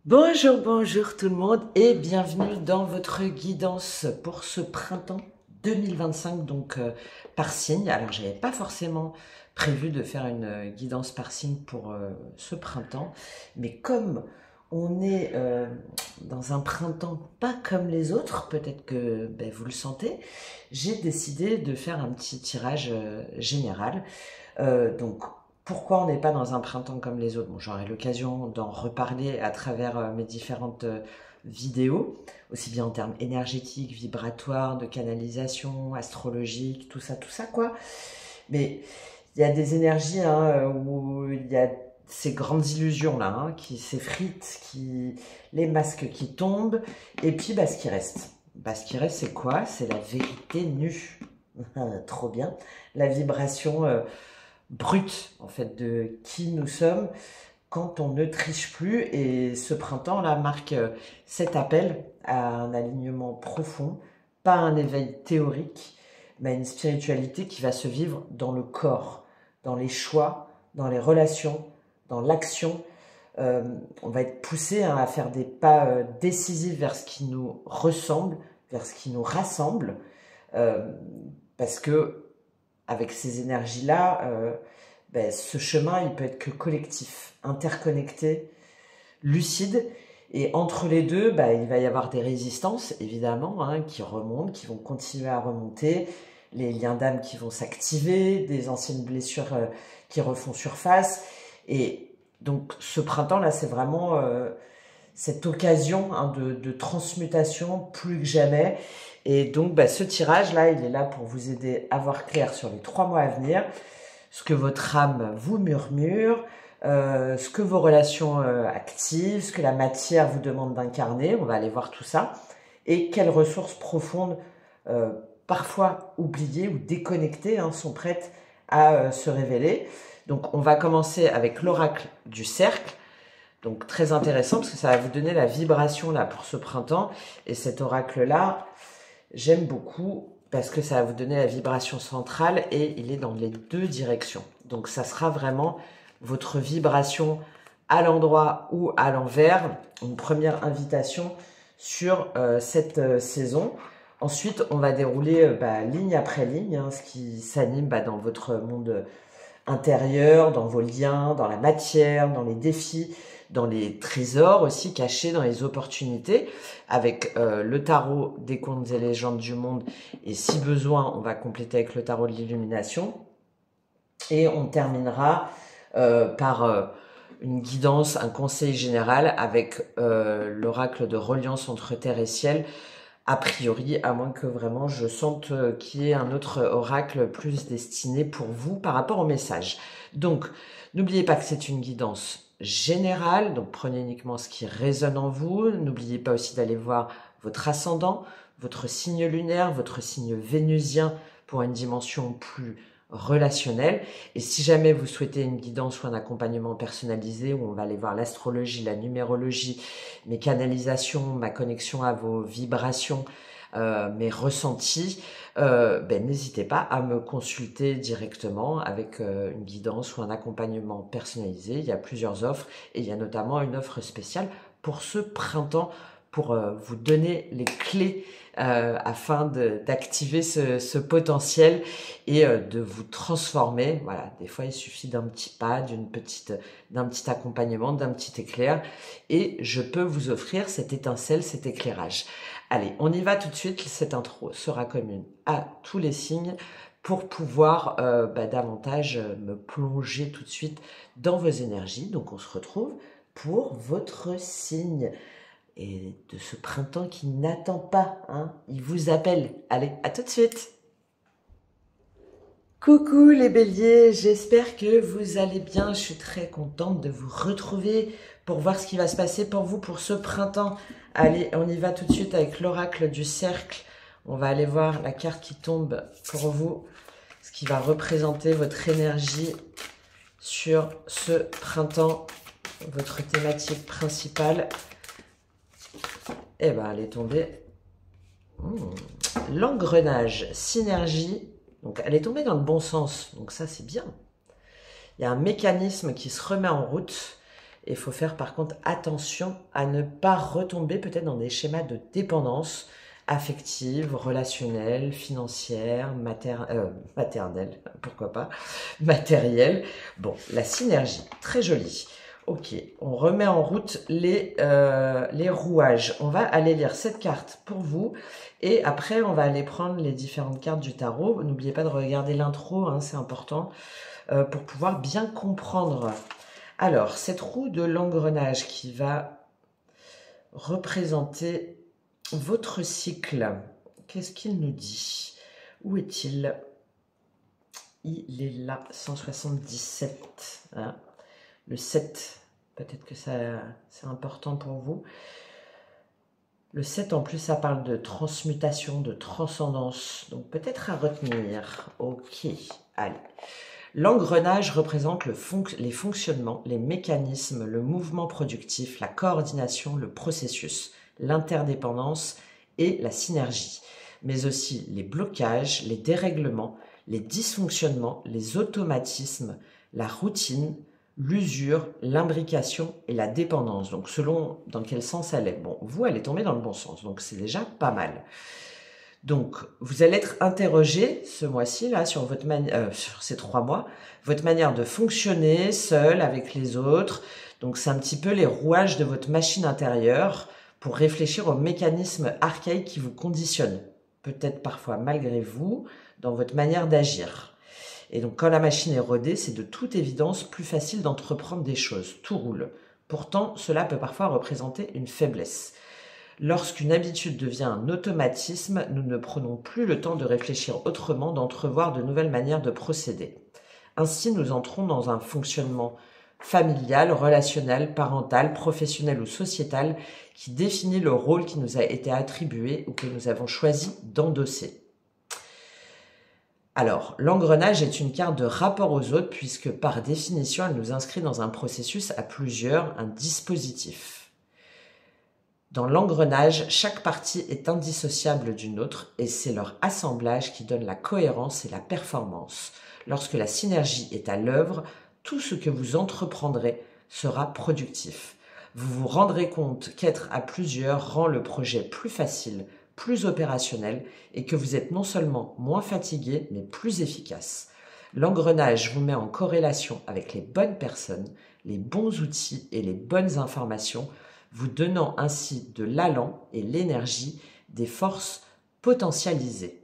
Bonjour, bonjour tout le monde et bienvenue dans votre guidance pour ce printemps 2025, donc par signe. Alors, j'avais pas forcément prévu de faire une guidance par signe pour ce printemps, mais comme on est dans un printemps pas comme les autres, peut-être que vous le sentez, j'ai décidé de faire un petit tirage général. Donc, pourquoi on n'est pas dans un printemps comme les autres? Bon, j'aurai l'occasion d'en reparler à travers mes différentes vidéos, aussi bien en termes énergétiques, vibratoires, de canalisation, astrologique, tout ça, quoi. Mais il y a des énergies où il y a ces grandes illusions-là qui s'effritent, les masques qui tombent, et puis ce qui reste. Ce qui reste, c'est quoi? C'est la vérité nue. Trop bien. La vibration brute, en fait, de qui nous sommes quand on ne triche plus. Et ce printemps-là marque cet appel à un alignement profond, pas un éveil théorique, mais une spiritualité qui va se vivre dans le corps, dans les choix, dans les relations, dans l'action. On va être poussé à faire des pas décisifs vers ce qui nous ressemble, vers ce qui nous rassemble, parce que avec ces énergies-là, ce chemin, il peut être que collectif, interconnecté, lucide. Et entre les deux, il va y avoir des résistances, évidemment, qui remontent, qui vont continuer à remonter, les liens d'âme qui vont s'activer, des anciennes blessures qui refont surface. Et donc, ce printemps-là, c'est vraiment cette occasion de transmutation plus que jamais. Et donc, ce tirage-là, il est là pour vous aider à voir clair sur les 3 mois à venir, ce que votre âme vous murmure, ce que vos relations activent, ce que la matière vous demande d'incarner, on va aller voir tout ça, et quelles ressources profondes, parfois oubliées ou déconnectées, sont prêtes à se révéler. Donc, on va commencer avec l'oracle du cercle. Donc, très intéressant parce que ça va vous donner la vibration là pour ce printemps. Et cet oracle-là, j'aime beaucoup parce que ça va vous donner la vibration centrale et il est dans les 2 directions. Donc, ça sera vraiment votre vibration à l'endroit ou à l'envers. Une première invitation sur cette saison. Ensuite, on va dérouler ligne après ligne, ce qui s'anime dans votre monde intérieur, dans vos liens, dans la matière, dans les défis, dans les trésors aussi cachés, dans les opportunités, avec le tarot des contes et légendes du monde. Et si besoin, on va compléter avec le tarot de l'illumination. Et on terminera par une guidance, un conseil général avec l'oracle de reliance entre terre et ciel, a priori, à moins que vraiment je sente qu'il y ait un autre oracle plus destiné pour vous par rapport au message. Donc, n'oubliez pas que c'est une guidance générale, donc prenez uniquement ce qui résonne en vous. N'oubliez pas aussi d'aller voir votre ascendant, votre signe lunaire, votre signe vénusien pour une dimension plus relationnelle. Et si jamais vous souhaitez une guidance ou un accompagnement personnalisé où on va aller voir l'astrologie, la numérologie, mes canalisations, ma connexion à vos vibrations, mes ressentis, n'hésitez pas à me consulter directement avec une guidance ou un accompagnement personnalisé. Il y a plusieurs offres et il y a notamment une offre spéciale pour ce printemps pour vous donner les clés afin d'activer ce potentiel et de vous transformer. Voilà, des fois il suffit d'un petit pas, d'un petit accompagnement, d'un petit éclair et je peux vous offrir cette étincelle, cet éclairage. Allez, on y va tout de suite. Cette intro sera commune à tous les signes pour pouvoir davantage me plonger tout de suite dans vos énergies. Donc on se retrouve pour votre signe. Et de ce printemps qui n'attend pas, il vous appelle. Allez, à tout de suite. Coucou les béliers, j'espère que vous allez bien. Je suis très contente de vous retrouver pour voir ce qui va se passer pour vous pour ce printemps. Allez, on y va tout de suite avec l'oracle du cercle. On va aller voir la carte qui tombe pour vous, ce qui va représenter votre énergie sur ce printemps, votre thématique principale. Eh ben, elle est tombée. L'engrenage, synergie. Donc, elle est tombée dans le bon sens. Donc, ça, c'est bien. Il y a un mécanisme qui se remet en route. Et il faut faire par contre attention à ne pas retomber peut-être dans des schémas de dépendance affective, relationnelle, financière, maternelle, pourquoi pas, matérielle. Bon, la synergie, très jolie. Ok, on remet en route les rouages. On va aller lire cette carte pour vous et après on va aller prendre les différentes cartes du tarot. N'oubliez pas de regarder l'intro, hein, c'est important pour pouvoir bien comprendre. Alors, cette roue de l'engrenage qui va représenter votre cycle, qu'est-ce qu'il nous dit? Où est-il? Il est là, 177. Hein, le 7, peut-être que c'est important pour vous. Le 7, en plus, ça parle de transmutation, de transcendance. Donc, peut-être à retenir. Ok, allez. L'engrenage représente les fonctionnements, les mécanismes, le mouvement productif, la coordination, le processus, l'interdépendance et la synergie, mais aussi les blocages, les dérèglements, les dysfonctionnements, les automatismes, la routine, l'usure, l'imbrication et la dépendance. Donc selon dans quel sens elle est. Bon, vous, elle est tombée dans le bon sens, donc c'est déjà pas mal. Donc, vous allez être interrogé ce mois-ci, là, sur sur ces 3 mois, votre manière de fonctionner seul, avec les autres. Donc, c'est un petit peu les rouages de votre machine intérieure pour réfléchir aux mécanismes archaïques qui vous conditionnent, peut-être parfois malgré vous, dans votre manière d'agir. Et donc, quand la machine est rodée, c'est de toute évidence plus facile d'entreprendre des choses. Tout roule. Pourtant, cela peut parfois représenter une faiblesse. Lorsqu'une habitude devient un automatisme, nous ne prenons plus le temps de réfléchir autrement, d'entrevoir de nouvelles manières de procéder. Ainsi, nous entrons dans un fonctionnement familial, relationnel, parental, professionnel ou sociétal qui définit le rôle qui nous a été attribué ou que nous avons choisi d'endosser. Alors, l'engrenage est une carte de rapport aux autres puisque par définition, elle nous inscrit dans un processus à plusieurs, un dispositif. Dans l'engrenage, chaque partie est indissociable d'une autre et c'est leur assemblage qui donne la cohérence et la performance. Lorsque la synergie est à l'œuvre, tout ce que vous entreprendrez sera productif. Vous vous rendrez compte qu'être à plusieurs rend le projet plus facile, plus opérationnel et que vous êtes non seulement moins fatigué, mais plus efficace. L'engrenage vous met en corrélation avec les bonnes personnes, les bons outils et les bonnes informations, vous donnant ainsi de l'allant et l'énergie des forces potentialisées.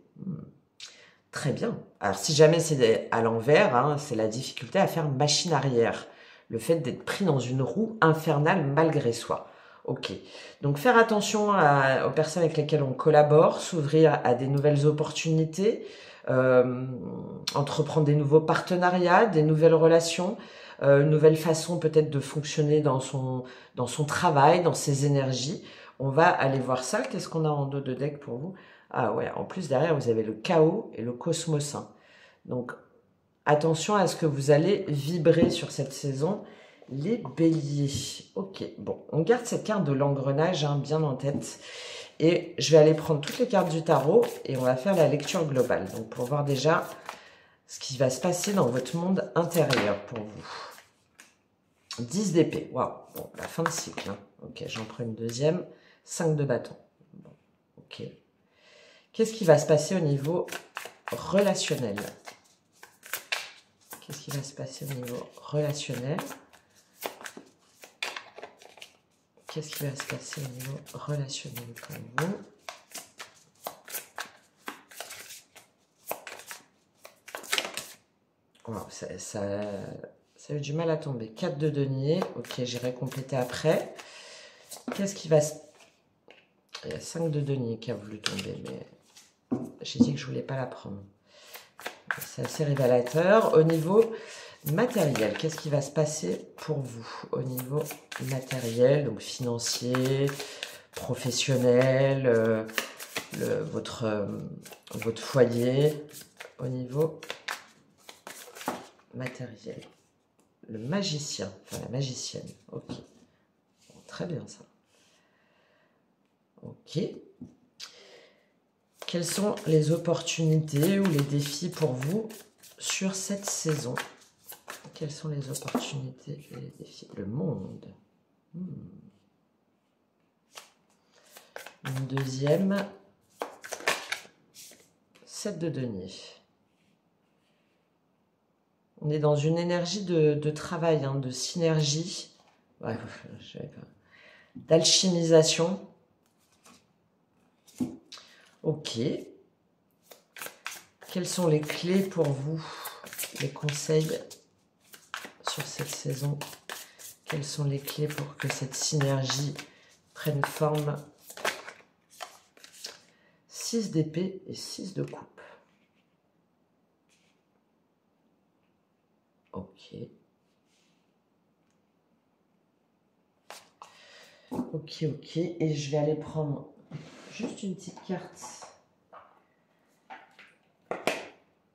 Très bien. Alors si jamais c'est à l'envers, hein, c'est la difficulté à faire machine arrière. Le fait d'être pris dans une roue infernale malgré soi. Ok. Donc faire attention aux personnes avec lesquelles on collabore, s'ouvrir à des nouvelles opportunités, entreprendre des nouveaux partenariats, des nouvelles relations, une nouvelle façon peut-être de fonctionner dans son travail, dans ses énergies. On va aller voir ça. Qu'est-ce qu'on a en dos de deck pour vous? Ah ouais, en plus derrière vous avez le chaos et le cosmosin. Donc attention à ce que vous allez vibrer sur cette saison, les béliers. Ok, bon, on garde cette carte de l'engrenage hein, bien en tête. Et je vais aller prendre toutes les cartes du tarot et on va faire la lecture globale. Donc pour voir déjà ce qui va se passer dans votre monde intérieur pour vous. 10 d'épée, waouh, bon, la fin de cycle. Hein. Ok, j'en prends une deuxième. 5 de bâton. Bon, ok. Qu'est-ce qui va se passer au niveau relationnel? Qu'est-ce qui va se passer au niveau relationnel? Qu'est-ce qui va se passer au niveau relationnel pour vous? Wow, ça a eu du mal à tomber. 4 de denier. Ok, j'irai compléter après. Qu'est-ce qui va se... Il y a 5 de denier qui a voulu tomber, mais j'ai dit que je ne voulais pas la prendre. C'est assez révélateur. Au niveau matériel, qu'est-ce qui va se passer pour vous? Au niveau matériel, donc financier, professionnel, votre foyer. Au niveau matériel. Le magicien, enfin la magicienne. Ok. Bon, très bien ça. Ok. Quelles sont les opportunités ou les défis pour vous sur cette saison? quelles sont les opportunités et les défis? Le monde. Une deuxième. 7 de denier. On est dans une énergie de travail, hein, de synergie, ouais, d'alchimisation. Ok. Quelles sont les clés pour vous, les conseils sur cette saison? Quelles sont les clés pour que cette synergie prenne forme? 6 d'épée et 6 de coupe. Ok. Ok, ok. Et je vais aller prendre juste une petite carte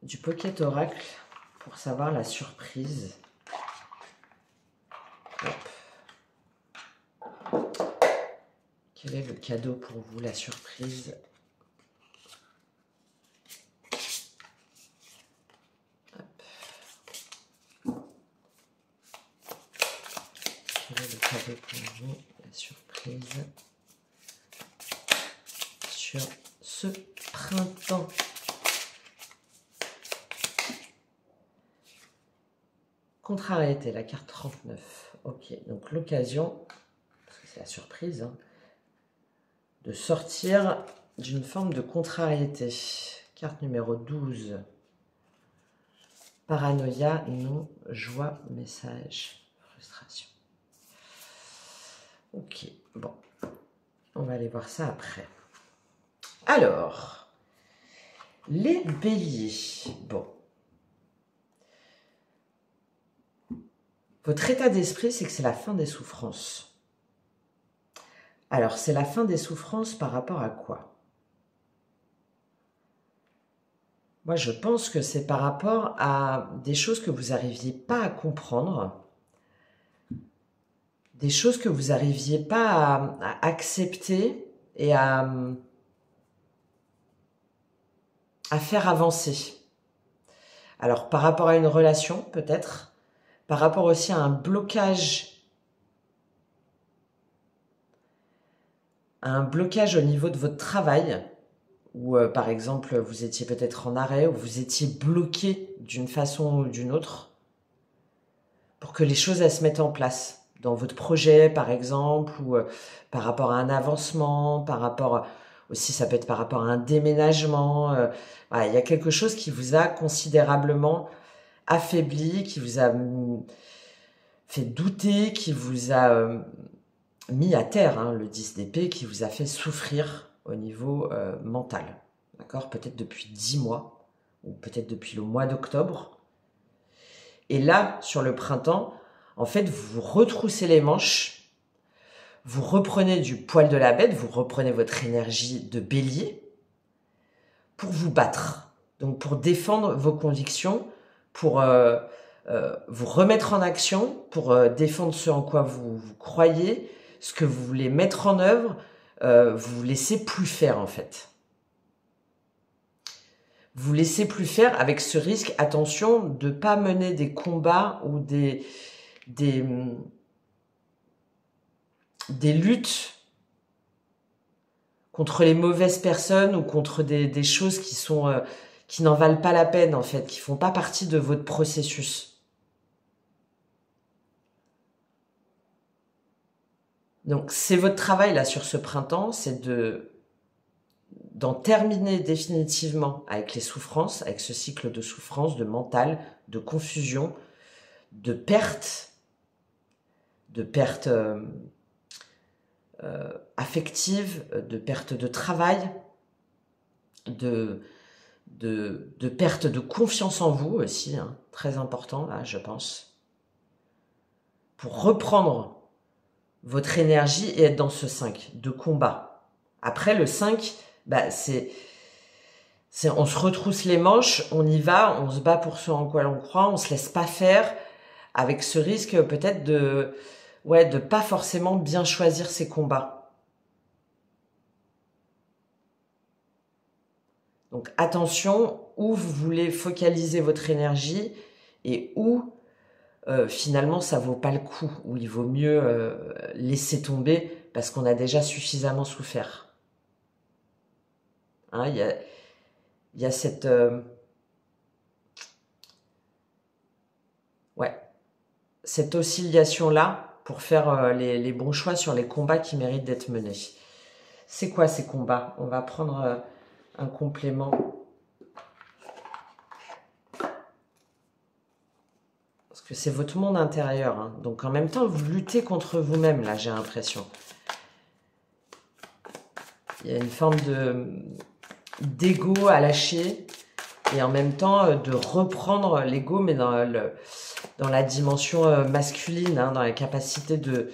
du Pocket Oracle pour savoir la surprise. Hop. Quel est le cadeau pour vous, la surprise? Quel est le cadeau pour vous, la surprise sur ce printemps? Contrariété, la carte 39. Ok, donc l'occasion, parce que c'est la surprise, hein, de sortir d'une forme de contrariété. Carte numéro 12. Paranoïa, non, joie, message, frustration. Ok, bon, on va aller voir ça après. Alors, les béliers, bon. Votre état d'esprit, c'est que c'est la fin des souffrances. Alors, c'est la fin des souffrances par rapport à quoi? Moi, je pense que c'est par rapport à des choses que vous n'arriviez pas à comprendre, des choses que vous n'arriviez pas à accepter et à faire avancer. Alors, par rapport à une relation, peut-être, par rapport aussi à un blocage au niveau de votre travail, ou par exemple, vous étiez peut-être en arrêt, ou vous étiez bloqué d'une façon ou d'une autre, pour que les choses elles se mettent en place dans votre projet, par exemple, ou par rapport à un avancement, par rapport aussi, ça peut être par rapport à un déménagement. Voilà, il y a quelque chose qui vous a considérablement affaibli, qui vous a fait douter, qui vous a mis à terre, hein, le 10 d'épée, qui vous a fait souffrir au niveau mental. D'accord? Peut-être depuis 10 mois, ou peut-être depuis le mois d'octobre. Et là, sur le printemps, en fait, vous vous retroussez les manches, vous reprenez du poil de la bête, vous reprenez votre énergie de bélier pour vous battre. Donc, pour défendre vos convictions, pour vous remettre en action, pour défendre ce en quoi vous croyez, ce que vous voulez mettre en œuvre, vous vous laissez plus faire, en fait. Vous laissez plus faire avec ce risque, attention, de ne pas mener des combats ou des luttes contre les mauvaises personnes ou contre des choses qui sont qui n'en valent pas la peine, en fait, qui font pas partie de votre processus. Donc, c'est votre travail, là, sur ce printemps, c'est d'en terminer définitivement avec les souffrances, avec ce cycle de souffrance, de mental, de confusion, de perte affective, de perte de travail, de perte de confiance en vous aussi, hein, très important là, je pense, pour reprendre votre énergie et être dans ce 5 de combat. Après le 5, bah, c'est on se retrousse les manches, on y va, on se bat pour ce en quoi l'on croit, on se laisse pas faire, avec ce risque peut-être de pas forcément bien choisir ses combats. Donc attention, où vous voulez focaliser votre énergie et où finalement ça vaut pas le coup, ou il vaut mieux laisser tomber parce qu'on a déjà suffisamment souffert. Hein, il y a cette... ouais, cette oscillation-là pour faire les bons choix sur les combats qui méritent d'être menés. C'est quoi ces combats? On va prendre un complément. Parce que c'est votre monde intérieur. Hein. Donc en même temps, vous luttez contre vous-même, là, j'ai l'impression. Il y a une forme d'ego à lâcher. Et en même temps, de reprendre l'ego, mais dans la dimension masculine, hein, dans la capacité de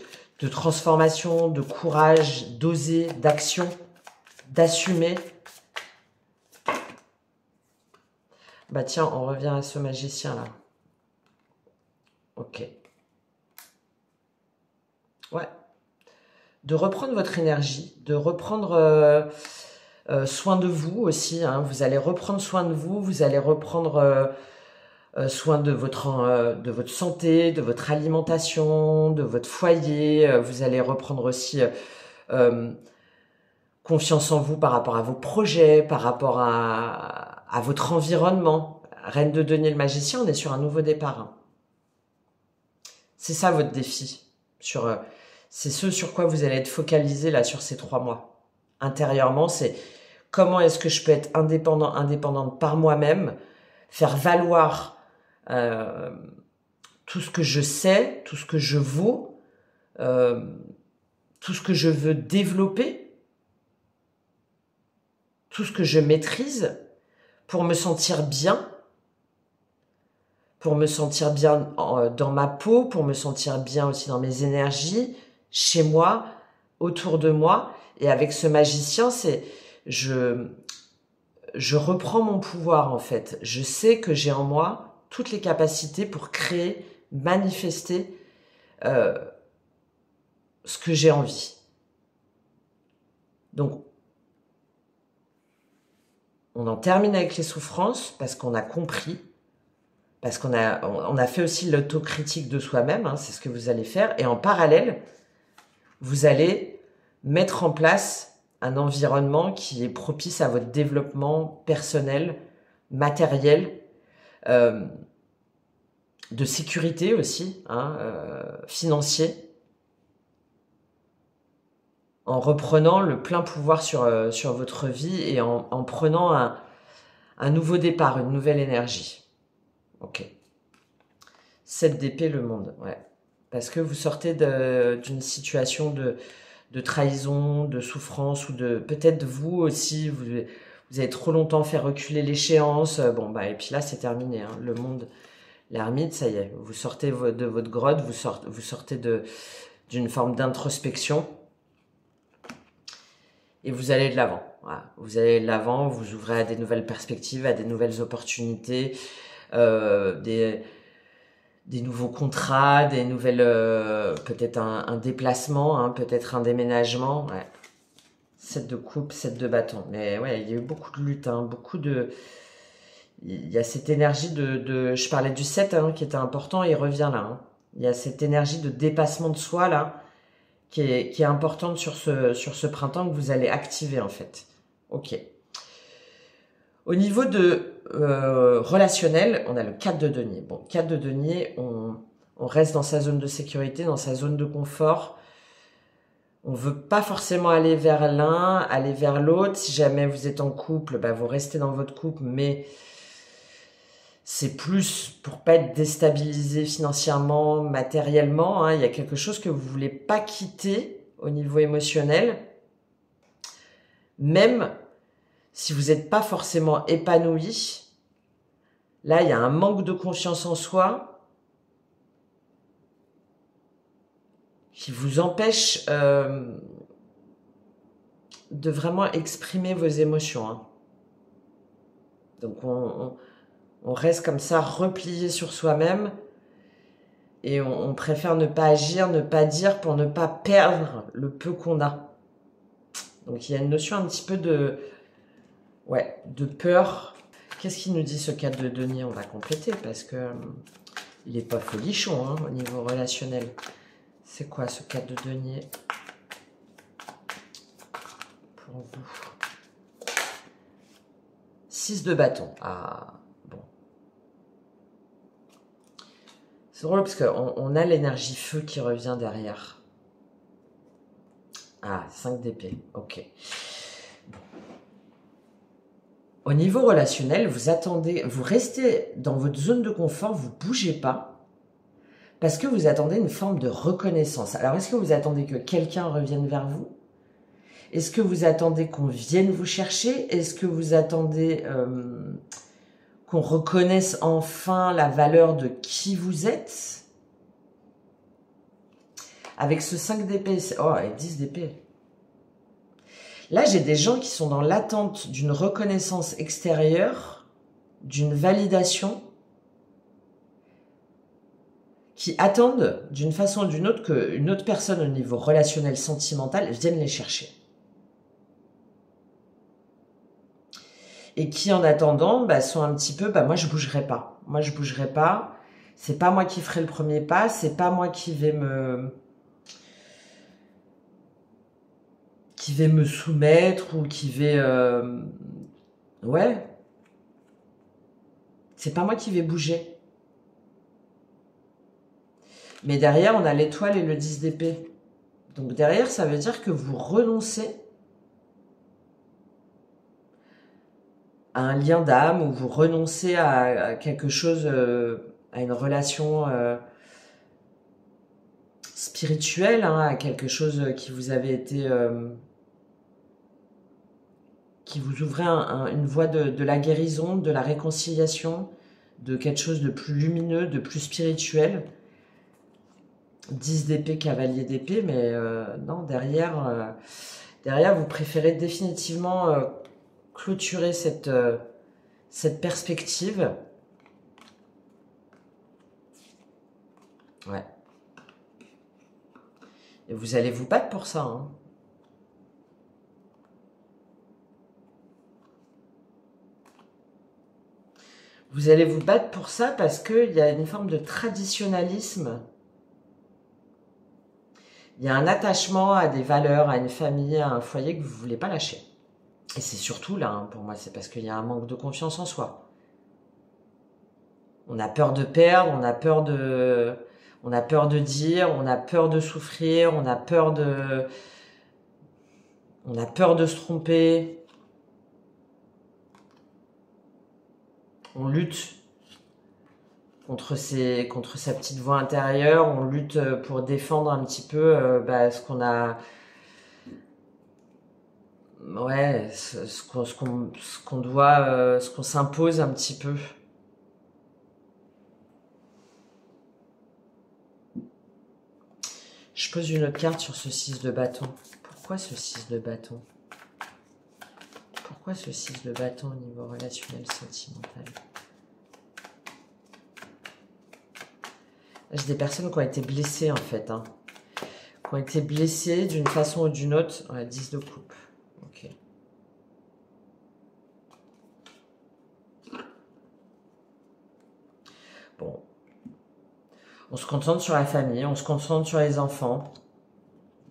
transformation, de courage, d'oser, d'action, d'assumer. Bah tiens, on revient à ce magicien là. Ok. Ouais. De reprendre votre énergie, de reprendre soin de vous aussi. Hein. Vous allez reprendre soin de vous, vous allez reprendre soin de votre santé, de votre alimentation, de votre foyer. Vous allez reprendre aussi confiance en vous par rapport à vos projets, par rapport à votre environnement. Reine de denier le magicien, on est sur un nouveau départ. Hein. C'est ça votre défi. C'est ce sur quoi vous allez être focalisé là sur ces 3 mois. Intérieurement, c'est comment est-ce que je peux être indépendante par moi-même, faire valoir tout ce que je sais, tout ce que je vaux, tout ce que je veux développer, tout ce que je maîtrise pour me sentir bien, dans ma peau, pour me sentir bien aussi dans mes énergies, chez moi, autour de moi. Et avec ce magicien, je reprends mon pouvoir en fait. Je sais que j'ai en moi toutes les capacités pour créer, manifester ce que j'ai envie. Donc, on en termine avec les souffrances parce qu'on a compris, parce qu'on a fait aussi l'autocritique de soi-même, hein, c'est ce que vous allez faire. Et en parallèle, vous allez mettre en place un environnement qui est propice à votre développement personnel, matériel, de sécurité aussi, hein, financier, en reprenant le plein pouvoir sur votre vie et en prenant un nouveau départ, une nouvelle énergie. Ok. 7 d'épée, le monde, ouais. Parce que vous sortez d'une situation de trahison, de souffrance, ou peut-être vous aussi, vous avez trop longtemps fait reculer l'échéance. Bon, bah, et puis là, c'est terminé. Hein. Le monde, l'ermite, ça y est. Vous sortez de votre grotte, vous sortez d'une forme d'introspection. Et vous allez de l'avant. Voilà. Vous allez de l'avant, vous ouvrez à des nouvelles perspectives, à des nouvelles opportunités, des nouveaux contrats, des nouvelles, peut-être un déplacement, hein, peut-être un déménagement. Ouais. 7 de coupe, 7 de bâton. Mais ouais, il y a eu beaucoup de luttes, hein, il y a cette énergie je parlais du 7 hein, qui était important, il revient là. Hein. Il y a cette énergie de dépassement de soi là, qui est importante sur ce printemps que vous allez activer en fait. Ok. Au niveau de relationnel, on a le 4 de denier. Bon, 4 de denier, on reste dans sa zone de sécurité, dans sa zone de confort. On ne veut pas forcément aller vers l'un, aller vers l'autre. Si jamais vous êtes en couple, bah, vous restez dans votre couple, mais c'est plus pour pas être déstabilisé financièrement, matériellement. Hein. Il y a quelque chose que vous voulez pas quitter au niveau émotionnel. Même si vous n'êtes pas forcément épanoui, là, il y a un manque de confiance en soi qui vous empêche de vraiment exprimer vos émotions. Hein. Donc, on reste comme ça, replié sur soi-même, et on préfère ne pas agir, ne pas dire pour ne pas perdre le peu qu'on a. Donc, il y a une notion un petit peu de peur. Qu'est-ce qu'il nous dit ce 4 de denier? On va compléter parce que Il est pas folichon hein, au niveau relationnel. C'est quoi ce 4 de denier pour vous? 6 de bâton. Ah, bon. C'est drôle parce qu'on a l'énergie feu qui revient derrière. Ah, 5 d'épée. Ok. Au niveau relationnel, vous attendez, vous restez dans votre zone de confort, vous ne bougez pas, parce que vous attendez une forme de reconnaissance. Alors, est-ce que vous attendez que quelqu'un revienne vers vous? Est-ce que vous attendez qu'on vienne vous chercher? Est-ce que vous attendez qu'on reconnaisse enfin la valeur de qui vous êtes? Avec ce 5 d'épée, oh, et 10 d'épée. Là, j'ai des gens qui sont dans l'attente d'une reconnaissance extérieure, d'une validation, qui attendent d'une façon ou d'une autre qu'une autre personne au niveau relationnel, sentimental, vienne les chercher. Et qui, en attendant, sont un petit peu, moi, je bougerai pas. Moi, je bougerai pas. C'est pas moi qui ferai le premier pas. C'est pas moi qui vais me soumettre ou qui vais... ouais. C'est pas moi qui vais bouger. Mais derrière, on a l'étoile et le 10 d'épée. Donc derrière, ça veut dire que vous renoncez à un lien d'âme ou vous renoncez à quelque chose, à une relation spirituelle, hein, à quelque chose qui vous avait été... qui vous ouvrait une voie de la guérison, de la réconciliation, de quelque chose de plus lumineux, de plus spirituel. 10 d'épée, cavalier d'épée, mais non, derrière, vous préférez définitivement clôturer cette perspective. Ouais. Et vous allez vous battre pour ça, hein. Vous allez vous battre pour ça parce qu'il y a une forme de traditionnalisme. Il y a un attachement à des valeurs, à une famille, à un foyer que vous ne voulez pas lâcher. Et c'est surtout là, hein, pour moi, c'est parce qu'il y a un manque de confiance en soi. On a peur de perdre, on a peur de dire, on a peur de souffrir, on a peur de se tromper. On lutte contre sa petite voix intérieure, on lutte pour défendre un petit peu ce qu'on a, ouais, ce qu'on doit, ce qu'on s'impose un petit peu. Je pose une autre carte sur ce 6 de bâton. Pourquoi ce 6 de bâton? Pourquoi ce 6 de bâton au niveau relationnel sentimental? J'ai des personnes qui ont été blessées en fait, hein. Qui ont été blessées d'une façon ou d'une autre. Ouais, 10 de coupe. Ok. Bon. On se concentre sur la famille, on se concentre sur les enfants.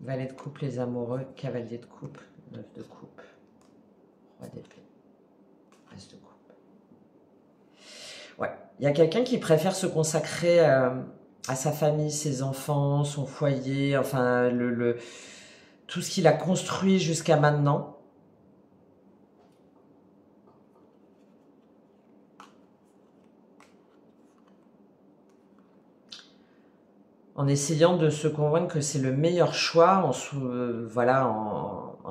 Valet de coupe, les amoureux, cavalier de coupe, 9 de coupe, roi d'épée, as de coupe. Ouais, il y a quelqu'un qui préfère se consacrer à sa famille, ses enfants, son foyer, enfin tout ce qu'il a construit jusqu'à maintenant. En essayant de se convaincre que c'est le meilleur choix, en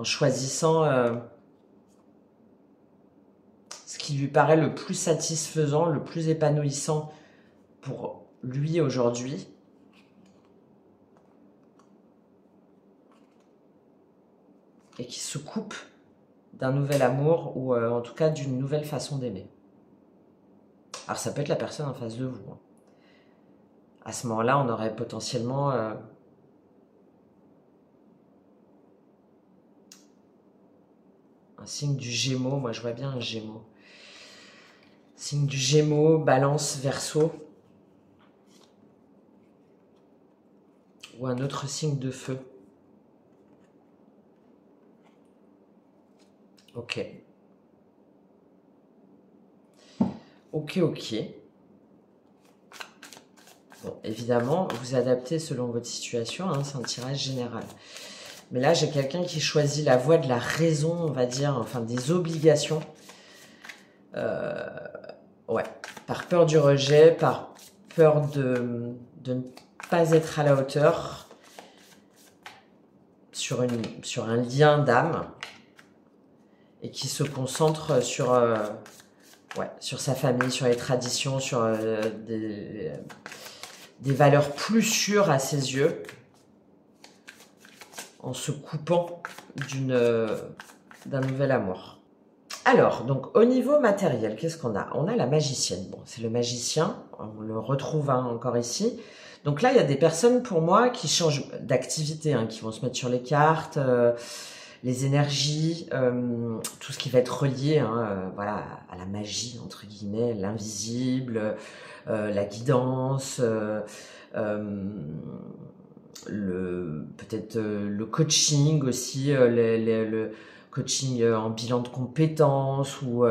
choisissant ce qui lui paraît le plus satisfaisant, le plus épanouissant pour lui aujourd'hui. Et qui se coupe d'un nouvel amour ou en tout cas d'une nouvelle façon d'aimer. Alors ça peut être la personne en face de vous, hein. À ce moment-là, on aurait potentiellement un signe du Gémeaux. Moi, je vois bien un Gémeaux. Signe du Gémeaux, Balance, Verseau. ou un autre signe de feu. Ok. Ok, ok. Bon, évidemment, vous adaptez selon votre situation, hein, c'est un tirage général. Mais là, j'ai quelqu'un qui choisit la voie de la raison, on va dire, enfin des obligations. Ouais, par peur du rejet, par peur de ne pas être à la hauteur sur un lien d'âme et qui se concentre sur, ouais, sur sa famille, sur les traditions, sur des valeurs plus sûres à ses yeux, en se coupant d'un nouvel amour. Alors, donc au niveau matériel, qu'est-ce qu'on a? On a la magicienne. Bon, c'est le magicien, on le retrouve encore ici. Donc là, il y a des personnes pour moi qui changent d'activité, hein, qui vont se mettre sur les cartes, les énergies, tout ce qui va être relié, hein, voilà, à la magie entre guillemets, l'invisible, la guidance, peut-être le coaching aussi, le coaching en bilan de compétences ou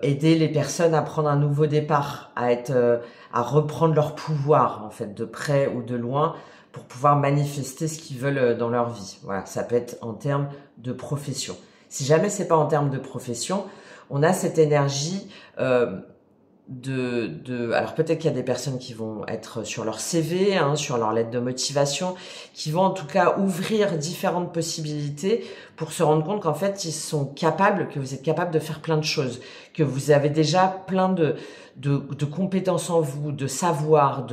aider les personnes à prendre un nouveau départ, à reprendre leur pouvoir en fait de près ou de loin pour pouvoir manifester ce qu'ils veulent dans leur vie. Voilà, ça peut être en termes de profession. Si jamais c'est pas en termes de profession, on a cette énergie alors peut-être qu'il y a des personnes qui vont être sur leur CV, hein, sur leur lettre de motivation, qui vont en tout cas ouvrir différentes possibilités pour se rendre compte qu'en fait ils sont capables, que vous êtes capable de faire plein de choses, que vous avez déjà plein de compétences en vous, de savoir,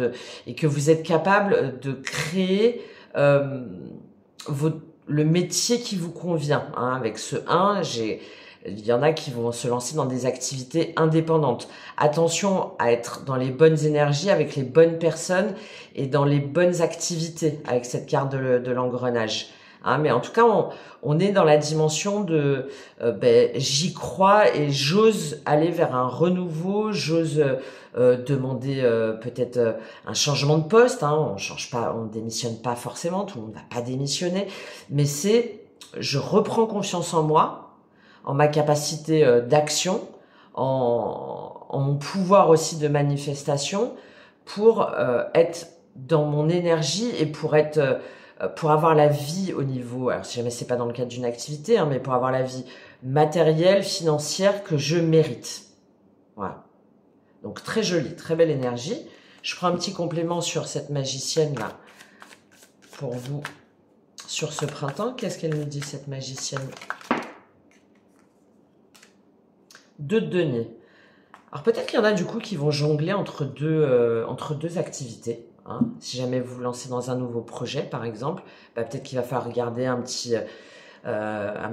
et que vous êtes capable de créer le métier qui vous convient. Hein. Avec ce 1, il y en a qui vont se lancer dans des activités indépendantes. Attention à être dans les bonnes énergies, avec les bonnes personnes et dans les bonnes activités avec cette carte de l'engrenage. Hein, mais en tout cas, on est dans la dimension de j'y crois et j'ose aller vers un renouveau, j'ose demander peut-être un changement de poste. Hein, on change pas, on démissionne pas forcément, tout le monde va pas démissionner, mais je reprends confiance en moi, en ma capacité d'action, en mon pouvoir aussi de manifestation, pour être dans mon énergie et pour avoir la vie au niveau, alors si jamais c'est pas dans le cadre d'une activité, hein, mais pour avoir la vie matérielle, financière que je mérite. Voilà. Donc très jolie, très belle énergie. Je prends un petit complément sur cette magicienne là pour vous sur ce printemps. Qu'est-ce qu'elle nous dit cette magicienne? 2 de denier. Alors peut-être qu'il y en a du coup qui vont jongler entre deux activités. Hein. Si jamais vous vous lancez dans un nouveau projet par exemple, peut-être qu'il va falloir regarder un petit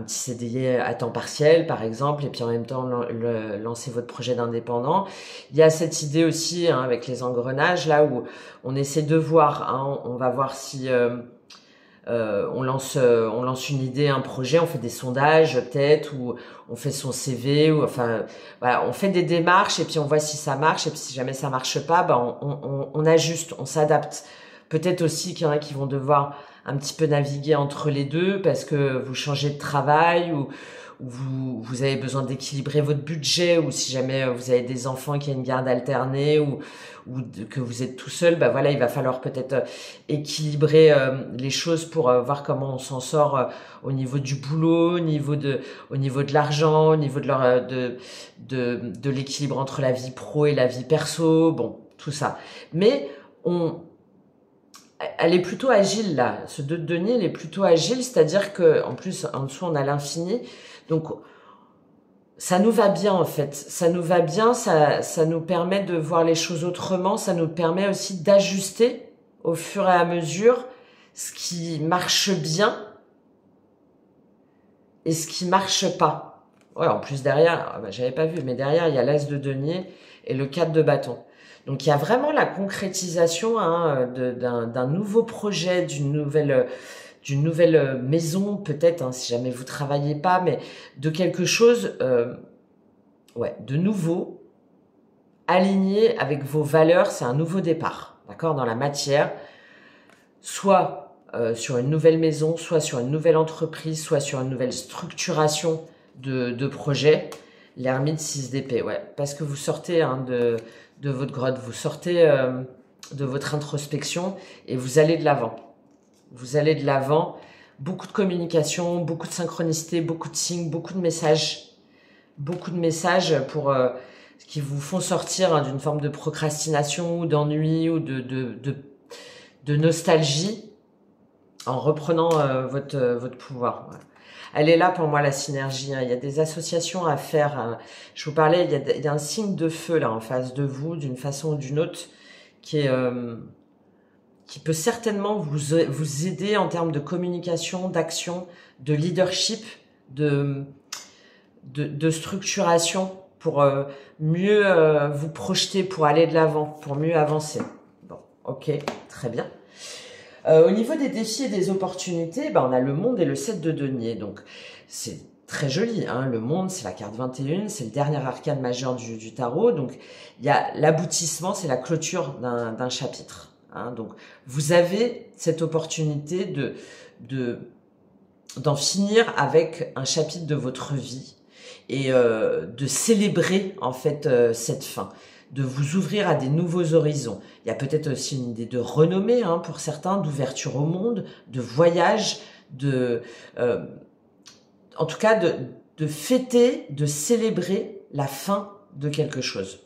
CDI à temps partiel par exemple, et puis en même temps lancer votre projet d'indépendant. Il y a cette idée aussi, hein, avec les engrenages là où on essaie de voir, hein, on va voir si on lance une idée, un projet, on fait des sondages peut-être, ou on fait son CV, ou enfin voilà, on fait des démarches et puis on voit si ça marche, et puis si jamais ça marche pas, on ajuste, on s'adapte. Peut-être aussi qu'il y en a qui vont devoir un petit peu naviguer entre les deux parce que vous changez de travail ou vous avez besoin d'équilibrer votre budget, ou si jamais vous avez des enfants qui ont une garde alternée, ou que vous êtes tout seul, voilà, il va falloir peut-être équilibrer les choses pour voir comment on s'en sort au niveau du boulot, au niveau de l'argent, au niveau de l'équilibre entre la vie pro et la vie perso, bon, tout ça. Mais elle est plutôt agile là, ce 2 de denier, elle est plutôt agile, c'est-à-dire que en plus en dessous on a l'infini, donc ça nous va bien en fait, ça nous va bien, ça nous permet de voir les choses autrement, ça nous permet aussi d'ajuster au fur et à mesure ce qui marche bien et ce qui marche pas. Ouais, en plus derrière, j'avais pas vu, mais derrière il y a l'as de denier et le 4 de bâton. Donc il y a vraiment la concrétisation, hein, d'un nouveau projet, d'une nouvelle maison peut-être, hein, si jamais vous travaillez pas, mais de quelque chose de nouveau, aligné avec vos valeurs. C'est un nouveau départ, d'accord, dans la matière. soit sur une nouvelle maison, soit sur une nouvelle entreprise, soit sur une nouvelle structuration de projet. L'ermite 6 d'épée, ouais, parce que vous sortez hein, de votre grotte, vous sortez de votre introspection et vous allez de l'avant. Vous allez de l'avant, beaucoup de communication, beaucoup de synchronicité, beaucoup de signes, beaucoup de messages pour qui vous font sortir hein, d'une forme de procrastination ou d'ennui ou de nostalgie en reprenant votre pouvoir. Ouais. Elle est là pour moi, la synergie. Hein. Il y a des associations à faire. Hein. Je vous parlais, il y a un signe de feu là en face de vous, d'une façon ou d'une autre, qui peut certainement vous aider en termes de communication, d'action, de leadership, de structuration pour mieux vous projeter, pour aller de l'avant, pour mieux avancer. Bon, ok, très bien. Au niveau des défis et des opportunités, ben, on a le monde et le 7 de denier. Donc, c'est très joli. Hein. Le monde, c'est la carte 21, c'est le dernier arcane majeur du tarot. Donc, il y a l'aboutissement, c'est la clôture d'un chapitre. Hein. Donc, vous avez cette opportunité d'en finir avec un chapitre de votre vie et de célébrer en fait cette fin, de vous ouvrir à des nouveaux horizons. Il y a peut-être aussi une idée de renommée hein, pour certains, d'ouverture au monde, de voyage, en tout cas de fêter, de célébrer la fin de quelque chose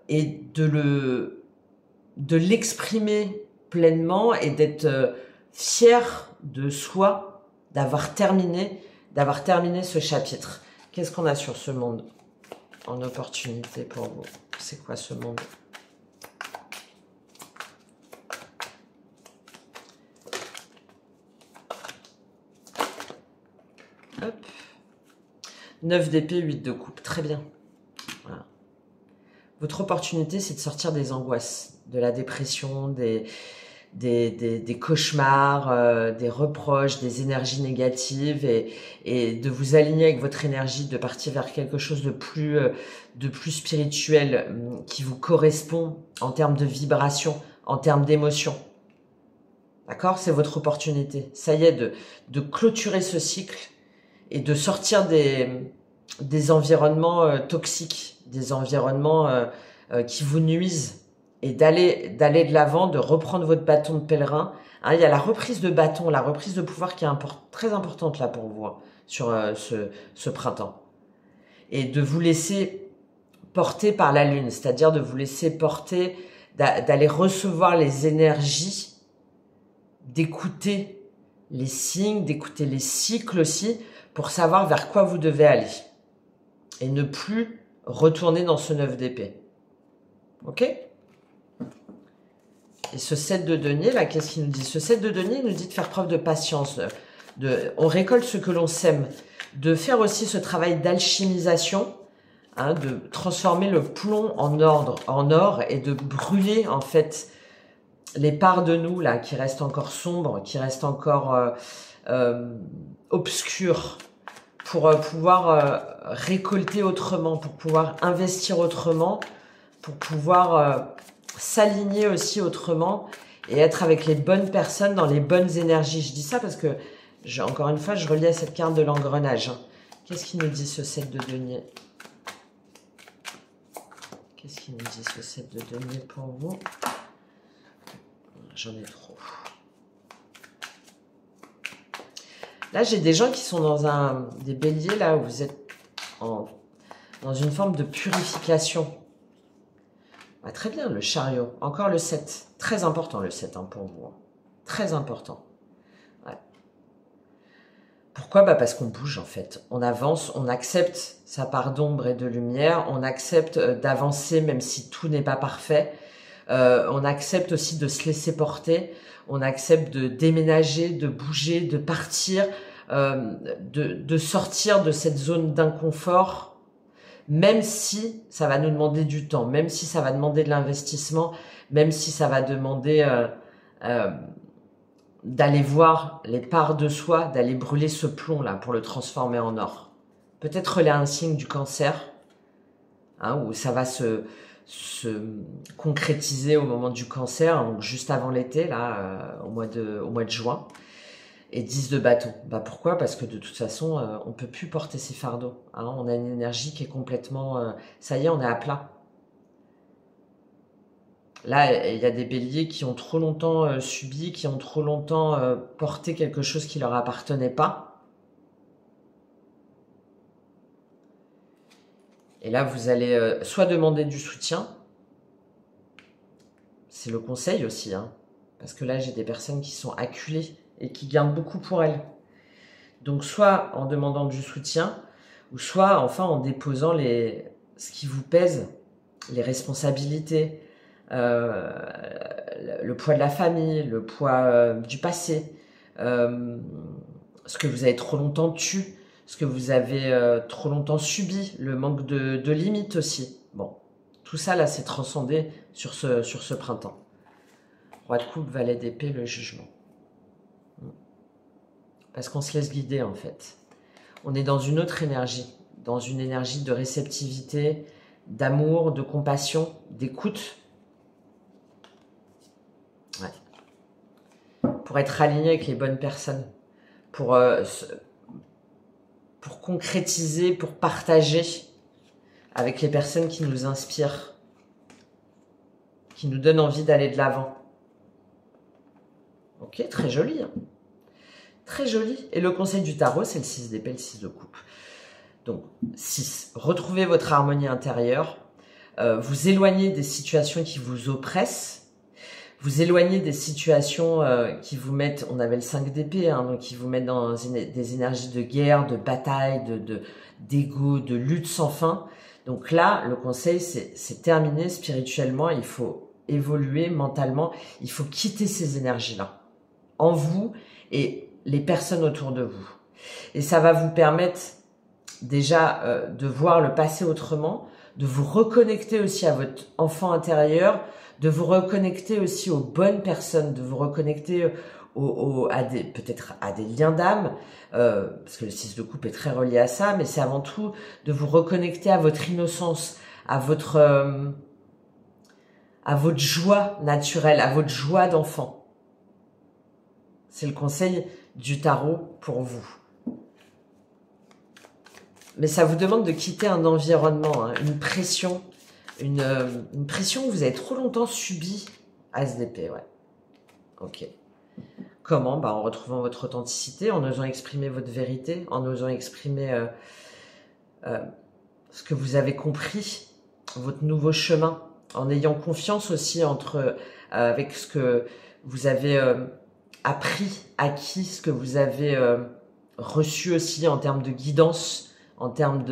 et de l'exprimer pleinement et d'être fier de soi, d'avoir terminé ce chapitre. Qu'est-ce qu'on a sur ce monde en opportunité pour vous? C'est quoi ce monde? Hop. 9 d'épée, 8 de coupe. Très bien. Voilà. Votre opportunité, c'est de sortir des angoisses, de la dépression, des cauchemars, des reproches, des énergies négatives et de vous aligner avec votre énergie, de partir vers quelque chose de plus spirituel qui vous correspond en termes de vibration, en termes d'émotion. D'accord? C'est votre opportunité. Ça y est, de clôturer ce cycle et de sortir des environnements toxiques, des environnements qui vous nuisent. Et d'aller de l'avant, de reprendre votre bâton de pèlerin. Hein, il y a la reprise de bâton, la reprise de pouvoir qui est très importante là pour vous, hein, sur ce printemps. Et de vous laisser porter par la lune, c'est-à-dire de vous laisser porter, d'aller recevoir les énergies, d'écouter les signes, d'écouter les cycles aussi, pour savoir vers quoi vous devez aller. Et ne plus retourner dans ce 9 d'épée. Ok ? Et ce 7 de denier, là, qu'est-ce qu'il nous dit? Ce 7 de denier, il nous dit de faire preuve de patience. On récolte ce que l'on sème. De faire aussi ce travail d'alchimisation, hein, de transformer le plomb en or et de brûler, en fait, les parts de nous, là, qui restent encore sombres, qui restent encore obscures, pour pouvoir récolter autrement, pour pouvoir investir autrement, pour pouvoir s'aligner aussi autrement et être avec les bonnes personnes dans les bonnes énergies. Je dis ça parce que, encore une fois, je relis à cette carte de l'engrenage. Hein. Qu'est-ce qu'il nous dit ce 7 de denier? Qu'est-ce qu'il nous dit ce 7 de denier pour vous? J'en ai trop. Là, j'ai des gens qui sont dans des béliers, là, où vous êtes dans une forme de purification. Ah, très bien, le chariot. Encore le 7. Très important, le 7, hein, pour vous. Très important. Ouais. Pourquoi? Bah parce qu'on bouge, en fait. On avance, on accepte sa part d'ombre et de lumière. On accepte d'avancer, même si tout n'est pas parfait. On accepte aussi de se laisser porter. On accepte de déménager, de bouger, de partir, de sortir de cette zone d'inconfort. Même si ça va nous demander du temps, même si ça va demander de l'investissement, même si ça va demander d'aller voir les parts de soi, d'aller brûler ce plomb-là pour le transformer en or. Peut-être là un signe du cancer, hein, où ça va se se concrétiser au moment du cancer, donc juste avant l'été, là, au mois de juin. Et 10 de bâton. Bah pourquoi? Parce que de toute façon, on peut plus porter ces fardeaux. Hein. On a une énergie qui est complètement... ça y est, on est à plat. Là, il y a des béliers qui ont trop longtemps subi, qui ont trop longtemps porté quelque chose qui leur appartenait pas. Et là, vous allez soit demander du soutien, c'est le conseil aussi, hein, parce que là, j'ai des personnes qui sont acculées et qui gardent beaucoup pour elles. Donc, soit en demandant du soutien, ou soit, enfin, en déposant ce qui vous pèse, les responsabilités, le poids de la famille, le poids du passé, ce que vous avez trop longtemps tué, ce que vous avez trop longtemps subi, le manque de limites aussi. Bon, tout ça, là, c'est transcendé sur ce printemps. Roi de coupe, valet d'épée, le jugement. Parce qu'on se laisse guider, en fait. On est dans une autre énergie, dans une énergie de réceptivité, d'amour, de compassion, d'écoute. Ouais. Pour être aligné avec les bonnes personnes, pour concrétiser, pour partager avec les personnes qui nous inspirent, qui nous donnent envie d'aller de l'avant. Ok, très joli. Hein. Très joli. Et le conseil du tarot, c'est le 6 d'épée, le 6 de coupe. Donc, 6. Retrouvez votre harmonie intérieure. Vous éloignez des situations qui vous oppressent. Vous éloignez des situations qui vous mettent, on avait le 5 d'épée, hein, donc qui vous mettent dans des énergies de guerre, de bataille, d'ego, de lutte sans fin. Donc là, le conseil, c'est terminé spirituellement. Il faut évoluer mentalement. Il faut quitter ces énergies-là en vous et les personnes autour de vous. Et ça va vous permettre déjà de voir le passé autrement, de vous reconnecter aussi à votre enfant intérieur, de vous reconnecter aussi aux bonnes personnes, de vous reconnecter peut-être à des liens d'âme, parce que le 6 de coupe est très relié à ça, mais c'est avant tout de vous reconnecter à votre innocence, à votre joie naturelle, à votre joie d'enfant. C'est le conseil du tarot pour vous. Mais ça vous demande de quitter un environnement, hein, une pression que vous avez trop longtemps subie. As d'épée, ouais. Ok. Comment? Bah, en retrouvant votre authenticité, en osant exprimer votre vérité, en osant exprimer ce que vous avez compris, votre nouveau chemin, en ayant confiance aussi avec ce que vous avez appris, acquis, ce que vous avez reçu aussi en termes de guidance, en termes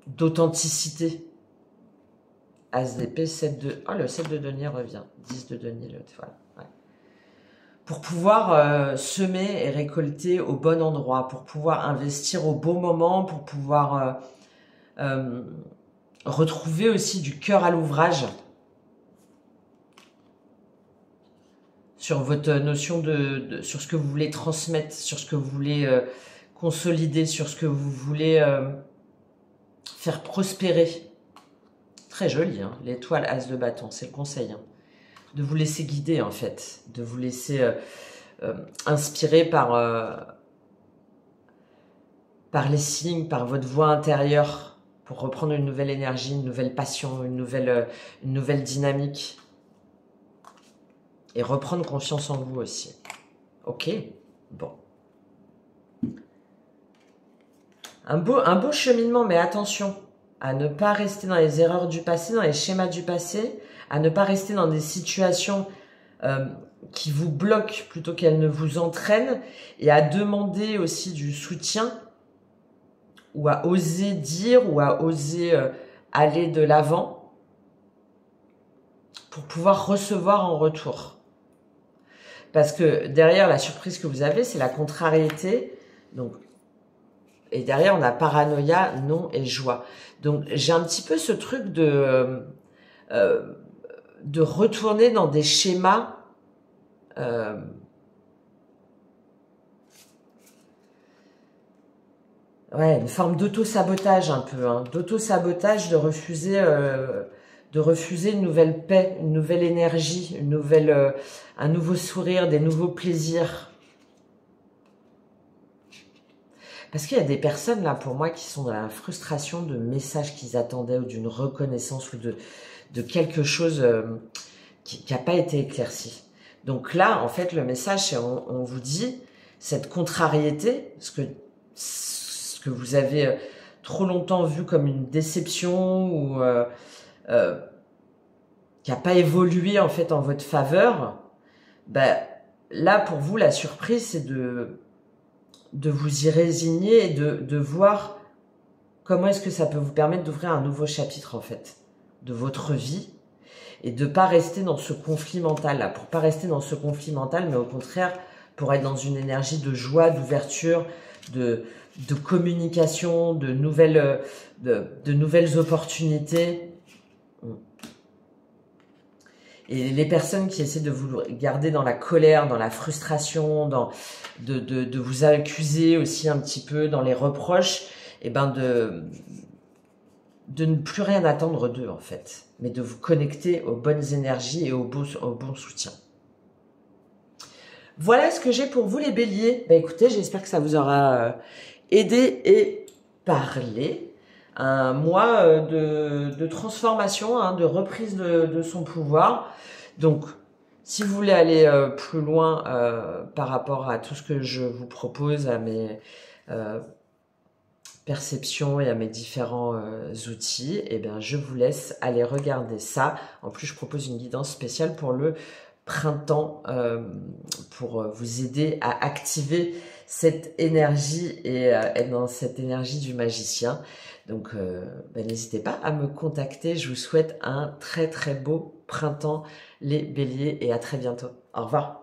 d'authenticité. As d'épée, 7 de... Oh, le 7 de denier revient. 10 de denier, l'autre fois. Ouais. Pour pouvoir semer et récolter au bon endroit, pour pouvoir investir au bon moment, pour pouvoir retrouver aussi du cœur à l'ouvrage sur votre notion sur ce que vous voulez transmettre, sur ce que vous voulez consolider, sur ce que vous voulez faire prospérer. Très joli, hein, l'étoile as de bâton, c'est le conseil. Hein. De vous laisser guider, en fait. De vous laisser inspirer par les signes, par votre voix intérieure, pour reprendre une nouvelle énergie, une nouvelle passion, une nouvelle dynamique. Et reprendre confiance en vous aussi. Ok? Bon. Un beau cheminement, mais attention à ne pas rester dans les erreurs du passé, dans les schémas du passé, à ne pas rester dans des situations qui vous bloquent plutôt qu'elles ne vous entraînent, et à demander aussi du soutien, ou à oser dire, ou à oser aller de l'avant, pour pouvoir recevoir en retour. Parce que derrière la surprise que vous avez, c'est la contrariété, donc... Et derrière, on a paranoïa, non et joie. Donc, j'ai un petit peu ce truc de retourner dans des schémas Ouais, une forme d'auto-sabotage un peu, hein, d'auto-sabotage, de refuser une nouvelle paix, une nouvelle énergie, un nouveau sourire, des nouveaux plaisirs. Parce qu'il y a des personnes là pour moi qui sont dans la frustration de messages qu'ils attendaient ou d'une reconnaissance ou de quelque chose qui n'a pas été éclairci. Donc là, en fait, le message, c'est on vous dit cette contrariété, ce que vous avez trop longtemps vu comme une déception ou qui n'a pas évolué en fait en votre faveur, ben, là pour vous la surprise c'est de vous y résigner et de voir comment est-ce que ça peut vous permettre d'ouvrir un nouveau chapitre en fait de votre vie et de pas rester dans ce conflit mental là, pour pas rester dans ce conflit mental, mais au contraire pour être dans une énergie de joie, d'ouverture, de communication, de nouvelles opportunités. Et les personnes qui essaient de vous garder dans la colère, dans la frustration, de vous accuser aussi un petit peu dans les reproches, et ben de ne plus rien attendre d'eux en fait, mais de vous connecter aux bonnes énergies et au bon soutien. Voilà ce que j'ai pour vous les béliers. Bah écoutez, j'espère que ça vous aura aidé et parlé. Un mois de transformation, hein, de reprise de son pouvoir. Donc, si vous voulez aller plus loin par rapport à tout ce que je vous propose, à mes perceptions et à mes différents outils, eh bien, je vous laisse aller regarder ça. En plus, je propose une guidance spéciale pour le printemps pour vous aider à activer cette énergie et être dans cette énergie du magicien. Donc, n'hésitez pas à me contacter. Je vous souhaite un très très beau printemps, les béliers, et à très bientôt. Au revoir.